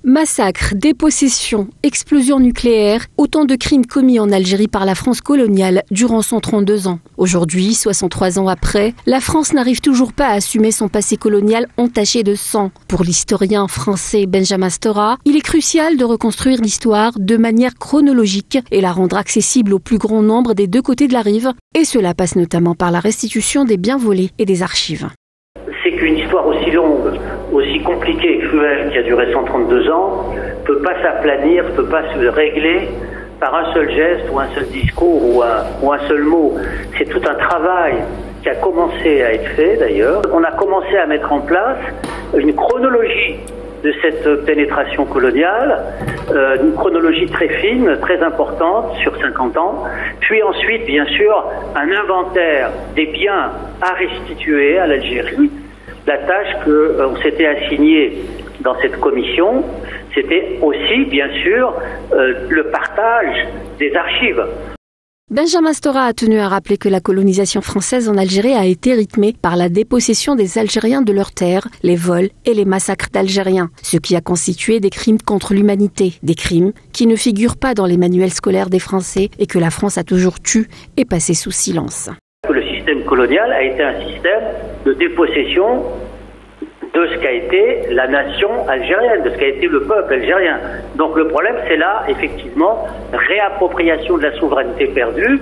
Massacres, dépossessions, explosions nucléaires, autant de crimes commis en Algérie par la France coloniale durant son 32 ans. Aujourd'hui, 63 ans après, la France n'arrive toujours pas à assumer son passé colonial entaché de sang. Pour l'historien français Benjamin Stora, il est crucial de reconstruire l'histoire de manière chronologique et la rendre accessible au plus grand nombre des deux côtés de la rive. Et cela passe notamment par la restitution des biens volés et des archives. C'est qu'une histoire aussi longue, aussi compliquée et cruelle, qui a duré 132 ans, ne peut pas s'aplanir, ne peut pas se régler par un seul geste ou un seul discours ou un seul mot. C'est tout un travail qui a commencé à être fait d'ailleurs. On a commencé à mettre en place une chronologie de cette pénétration coloniale, une chronologie très fine, très importante, sur 50 ans, puis ensuite, bien sûr, un inventaire des biens à restituer à l'Algérie. La tâche qu'on s'était assignée dans cette commission, c'était aussi, bien sûr, le partage des archives. Benjamin Stora a tenu à rappeler que la colonisation française en Algérie a été rythmée par la dépossession des Algériens de leurs terres, les vols et les massacres d'Algériens, ce qui a constitué des crimes contre l'humanité, des crimes qui ne figurent pas dans les manuels scolaires des Français et que la France a toujours tué et passé sous silence. Le système colonial a été un système de dépossession de ce qu'a été la nation algérienne, de ce qu'a été le peuple algérien. Donc le problème, c'est là, effectivement, réappropriation de la souveraineté perdue.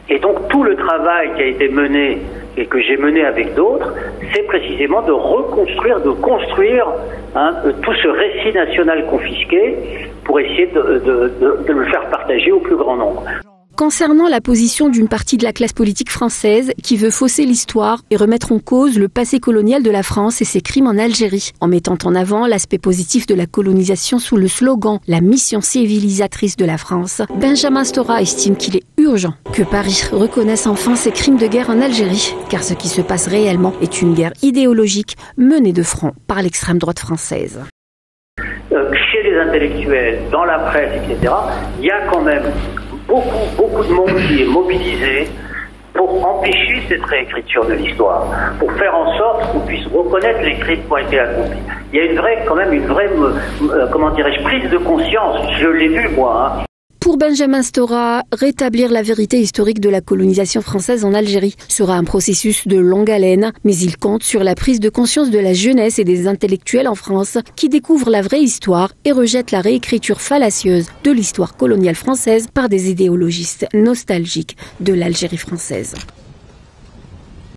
Et donc tout le travail qui a été mené et que j'ai mené avec d'autres, c'est précisément de reconstruire, de construire tout ce récit national confisqué pour essayer de le faire partager au plus grand nombre. Concernant la position d'une partie de la classe politique française qui veut fausser l'histoire et remettre en cause le passé colonial de la France et ses crimes en Algérie, en mettant en avant l'aspect positif de la colonisation sous le slogan « La mission civilisatrice de la France », Benjamin Stora estime qu'il est urgent que Paris reconnaisse enfin ses crimes de guerre en Algérie, car ce qui se passe réellement est une guerre idéologique menée de front par l'extrême droite française. Chez les intellectuels, dans la presse, etc., il y a quand même beaucoup de monde qui est mobilisé pour empêcher cette réécriture de l'histoire, pour faire en sorte qu'on puisse reconnaître les crimes qui ont été accomplis. Il y a une vraie prise de conscience. Je l'ai vu, moi. Pour Benjamin Stora, rétablir la vérité historique de la colonisation française en Algérie sera un processus de longue haleine, mais il compte sur la prise de conscience de la jeunesse et des intellectuels en France qui découvrent la vraie histoire et rejettent la réécriture fallacieuse de l'histoire coloniale française par des idéologistes nostalgiques de l'Algérie française.